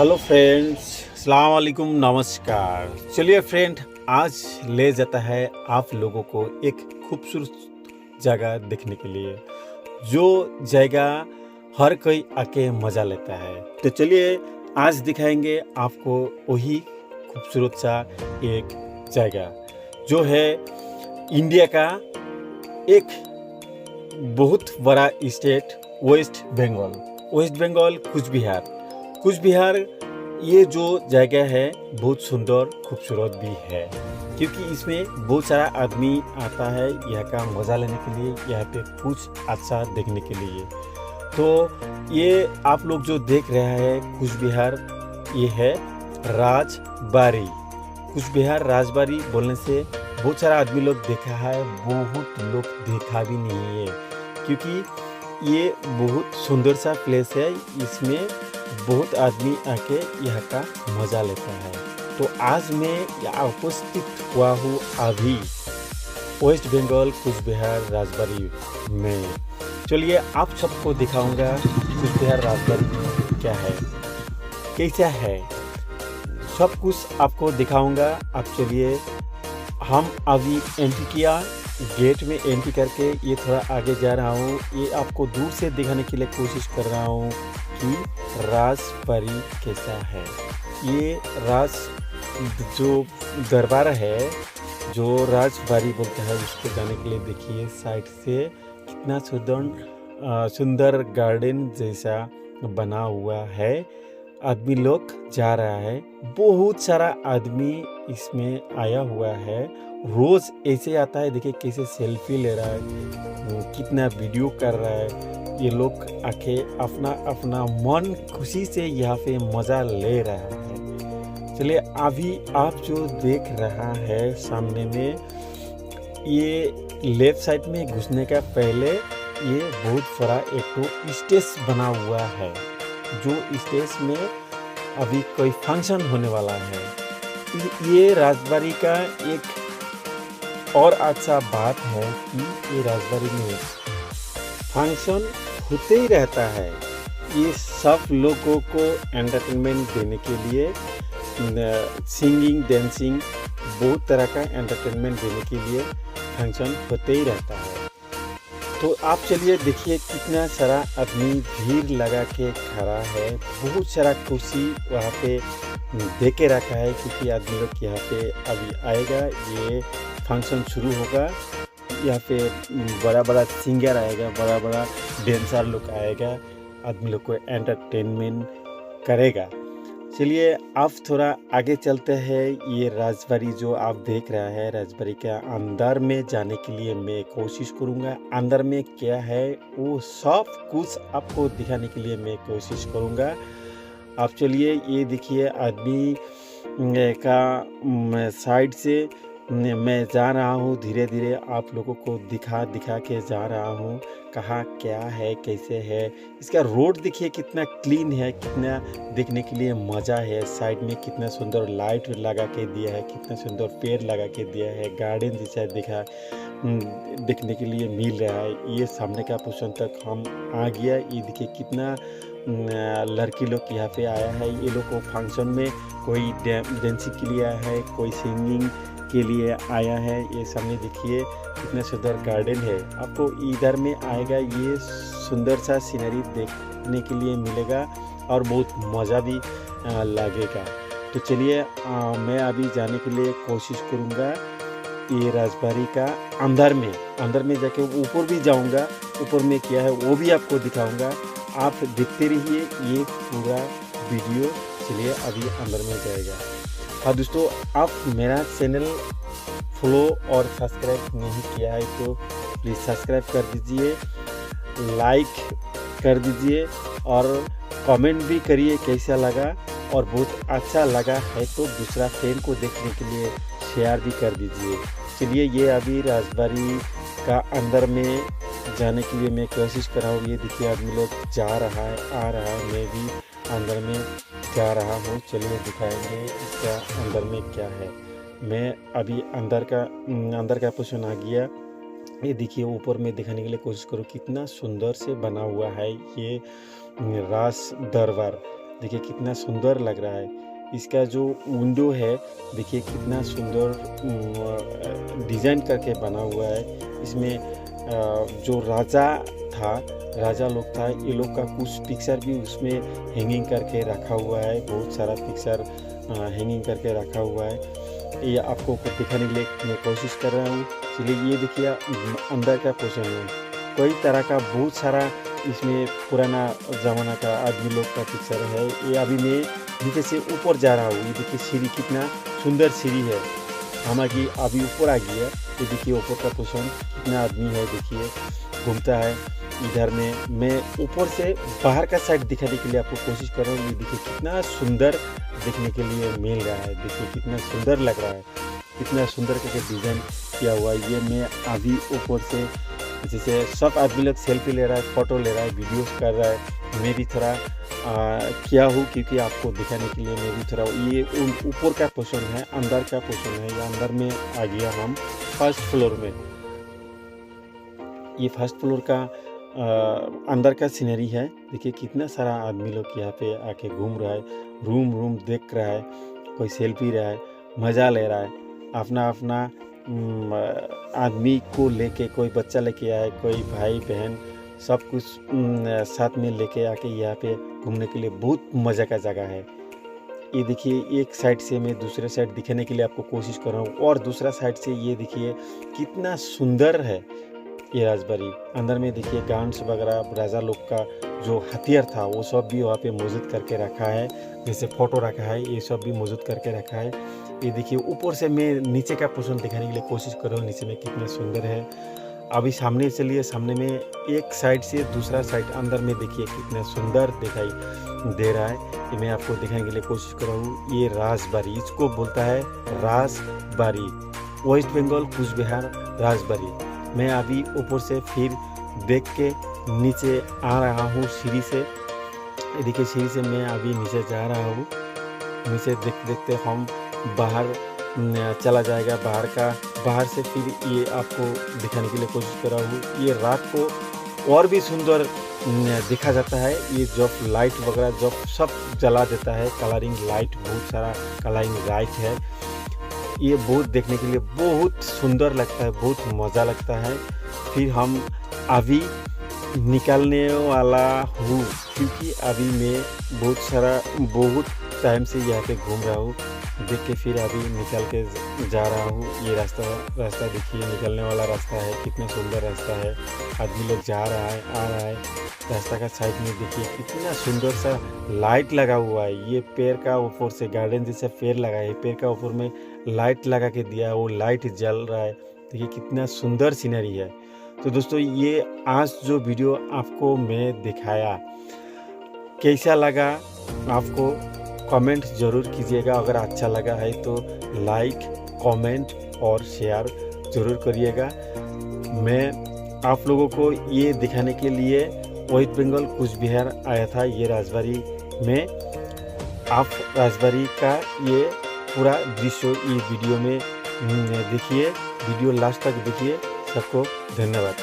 Hello friends, अस्सलाम वालेकुम, नमस्कार। चलिए फ्रेंड, आज ले जाता है आप लोगों को एक खूबसूरत जगह देखने के लिए, जो जगह हर कोई आके मज़ा लेता है। तो चलिए आज दिखाएंगे आपको वही खूबसूरत सा एक जगह जो है इंडिया का एक बहुत बड़ा state West Bengal. West Bengal Cooch Behar ये जो जगह है बहुत सुंदर खूबसूरत भी है, क्योंकि इसमें बहुत सारा आदमी आता है यहाँ का मज़ा लेने के लिए, यहाँ पे कुछ अच्छा देखने के लिए। तो ये आप लोग जो देख रहे हैं कूच बिहार, ये है राजबाड़ी। कूच बिहार राजबाड़ी बोलने से बहुत सारा आदमी लोग देखा है, बहुत लोग देखा भी नहीं है, क्योंकि ये बहुत सुंदर सा प्लेस है। इसमें बहुत आदमी आके यहाँ का मज़ा लेता है। तो आज मैं यहाँ उपस्थित हुआ हूँ अभी वेस्ट बंगाल कूच बिहार राजबाड़ी में। चलिए आप सबको दिखाऊंगा कूच बिहार राजबाड़ी में क्या है, कैसा है, सब कुछ आपको दिखाऊंगा। आप चलिए, हम अभी एंट्री किया, गेट में एंट्री करके ये थोड़ा आगे जा रहा हूँ। ये आपको दूर से दिखाने के लिए कोशिश कर रहा हूँ कि राजबाड़ी कैसा है। ये जो दरबार है, जो राजबाड़ी बोलते हैं, उसको जाने के लिए देखिए साइड से कितना सुंदर गार्डन जैसा बना हुआ है। आदमी लोग जा रहा है, बहुत सारा आदमी इसमें आया हुआ है। रोज ऐसे आता है, देखिए कैसे सेल्फी ले रहा है, कितना वीडियो कर रहा है। ये लोग आके अपना अपना मन खुशी से यहाँ पे मज़ा ले रहा है। चलिए अभी आप जो देख रहा है सामने में, ये लेफ्ट साइड में घुसने का पहले ये बहुत बड़ा एक तो स्टेज बना हुआ है, जो स्टेज में अभी कोई फंक्शन होने वाला है। ये राजबाड़ी का एक और अच्छा बात है कि ये राजबाड़ी में फंक्शन होते ही रहता है। ये सब लोगों को एंटरटेनमेंट देने के लिए, सिंगिंग, डांसिंग, बहुत तरह का एंटरटेनमेंट देने के लिए फंक्शन होते ही रहता है। तो आप चलिए देखिए कितना सारा आदमी भीड़ लगा के खड़ा है, बहुत सारा कुर्सी वहाँ पे दे के रखा है, क्योंकि आदमी लोग यहाँ पे अभी आएगा, ये फंक्शन शुरू होगा। यहाँ पे बड़ा बड़ा सिंगर आएगा, बड़ा बड़ा डांसर लोग आएगा, आदमी लोग को एंटरटेनमेंट करेगा। चलिए आप थोड़ा आगे चलते हैं। ये राजबाड़ी जो आप देख रहा है, राजबाड़ी के अंदर में जाने के लिए मैं कोशिश करूँगा। अंदर में क्या है वो सब कुछ आपको दिखाने के लिए मैं कोशिश करूँगा। आप चलिए, ये देखिए आदमी का साइड से मैं जा रहा हूँ, धीरे धीरे आप लोगों को दिखा के जा रहा हूँ कहाँ क्या है, कैसे है। इसका रोड देखिए कितना क्लीन है, कितना देखने के लिए मज़ा है। साइड में कितना सुंदर लाइट लगा के दिया है, कितना सुंदर पेड़ लगा के दिया है, गार्डन जैसा देखने के लिए मिल रहा है। ये सामने का पोर्शन तक हम आ गया। ये देखिए कितना लड़की लोग यहाँ पे आया है। ये लोग को फंक्शन में कोई डांसिंग के लिए आया है, कोई सिंगिंग के लिए आया है। ये सामने देखिए कितना सुंदर गार्डन है। आपको इधर में आएगा, ये सुंदर सा सीनरी देखने के लिए मिलेगा और बहुत मज़ा भी लगेगा। तो चलिए मैं अभी जाने के लिए कोशिश करूँगा। ये राजबाड़ी का अंदर में जाके ऊपर भी जाऊँगा, ऊपर में क्या है वो भी आपको दिखाऊँगा। आप देखते रहिए ये पूरा वीडियो। चलिए अभी अंदर में जाएगा। हाँ दोस्तों, आप मेरा चैनल फॉलो और सब्सक्राइब नहीं किया है तो प्लीज़ सब्सक्राइब कर दीजिए, लाइक कर दीजिए और कमेंट भी करिए कैसा लगा। और बहुत अच्छा लगा है तो दूसरा फ्रेंड को देखने के लिए शेयर भी कर दीजिए। चलिए ये अभी राजबाड़ी का अंदर में जाने के लिए मैं कोशिश कर रहा हूँ। ये देखिए आदमी लोग जा रहा है, आ रहा है, मैं भी अंदर में जा रहा हूँ। चलिए दिखाएंगे इसका अंदर में क्या है। मैं अभी अंदर का पोर्शन आ गया। ये देखिए ऊपर में दिखाने के लिए कोशिश करूँ कितना सुंदर से बना हुआ है ये राज दरबार। देखिए कितना सुंदर लग रहा है। इसका जो विंडो है देखिए कितना सुंदर डिज़ाइन करके बना हुआ है। इसमें जो राजा लोग था, ये लोग का कुछ पिक्चर भी उसमें हैंगिंग करके रखा हुआ है। बहुत सारा पिक्चर हैंगिंग करके रखा हुआ है। ये आपको दिखाने के लिए मैं कोशिश कर रहा हूँ। चलिए ये देखिए अंदर का पोर्शन है, कई तरह का बहुत सारा इसमें पुराना ज़माना का आदमी लोग का पिक्चर है। ये अभी मैं नीचे से ऊपर जा रहा हूँ। ये देखिए सीढ़ी कितना सुंदर सीढ़ी है, हालांकि अभी ऊपर आ गई है। ये देखिए ऊपर का पोर्शन कितना आदमी है, देखिए घूमता है इधर में। मैं ऊपर से बाहर का साइड दिखाने के लिए आपको कोशिश कर रहा हूँ। ये देखिए कितना सुंदर देखने के लिए मिल रहा है, देखिए कितना सुंदर लग रहा है, कितना सुंदर करके डिज़ाइन किया हुआ है। ये मैं अभी ऊपर से, जैसे सब आदमी लोग सेल्फी ले रहा है, फ़ोटो ले रहा है, वीडियोस कर रहा है, मैं भी थोड़ा किया हूँ क्योंकि आपको दिखाने के लिए मैं भी थोड़ा। ये ऊपर का पोर्शन है, अंदर का पोर्शन है। ये अंदर में आ गया हम फर्स्ट फ्लोर में। ये फर्स्ट फ्लोर का अंदर का सीनरी है। देखिए कितना सारा आदमी लोग यहाँ पे आके घूम रहा है, रूम देख रहा है, कोई सेल्फी रहा है, मज़ा ले रहा है। अपना आदमी को लेके, कोई बच्चा लेके आए, कोई भाई बहन, सब कुछ साथ में लेके आके यहाँ पे घूमने के लिए बहुत मज़ा का जगह है। ये देखिए एक साइड से मैं दूसरे साइड दिखाने के लिए आपको कोशिश कर रहा हूँ, और दूसरा साइड से ये देखिए कितना सुंदर है ये राजबाड़ी। अंदर में देखिए गाउन्स वगैरह, राजा लोग का जो हथियार था वो सब भी वहाँ पे मौजूद करके रखा है, जैसे फ़ोटो रखा है, ये सब भी मौजूद करके रखा है। ये देखिए ऊपर से मैं नीचे का पोर्शन दिखाने के लिए कोशिश कर रहा हूँ, नीचे में कितना सुंदर है। अभी सामने चलिए, सामने में एक साइड से दूसरा साइड अंदर में देखिए कितना सुंदर दिखाई दे रहा है। ये मैं आपको दिखाने के लिए कोशिश कर रहा हूँ। ये राजबाड़ी, इसको बोलता है राजबाड़ी, वेस्ट बंगाल कूच बिहार राजबाड़ी। मैं अभी ऊपर से फिर देख के नीचे आ रहा हूँ सीढ़ी से। देखिए सीढ़ी से मैं अभी नीचे जा रहा हूँ। नीचे देखते देखते हम बाहर चला जाएगा। बाहर से फिर ये आपको दिखाने के लिए कोशिश कर रहा हूँ। ये रात को और भी सुंदर दिखा जाता है। ये जब लाइट वगैरह जब सब जला देता है, कलरिंग लाइट, बहुत सारा कलरिंग लाइट है। ये बहुत देखने के लिए बहुत सुंदर लगता है, बहुत मज़ा लगता है। फिर हम अभी निकलने वाला हूँ, क्योंकि अभी मैं बहुत टाइम से यहाँ पे घूम रहा हूँ। देख के फिर अभी निकल के जा रहा हूँ। ये रास्ता देखिए, निकलने वाला रास्ता है, कितना सुंदर रास्ता है। आदमी लोग जा रहा है, आ रहा है। रास्ता का साइड में देखिए कितना सुंदर सा लाइट लगा हुआ है। ये पेड़ का ऊपर से गार्डन जैसा पेड़ लगा है, पेड़ का ऊपर में लाइट लगा के दिया, वो लाइट जल रहा है। देखिए कितना सुंदर सीनरी है। तो दोस्तों ये आज जो वीडियो आपको मैं दिखाया कैसा लगा, आपको कमेंट ज़रूर कीजिएगा। अगर अच्छा लगा है तो लाइक, कमेंट और शेयर ज़रूर करिएगा। मैं आप लोगों को ये दिखाने के लिए वेस्ट बंगाल कूच बिहार आया था। ये राजबाड़ी में आप राजबाड़ी का ये पूरा दृश्य ये वीडियो में देखिए, वीडियो लास्ट तक देखिए। सबको धन्यवाद।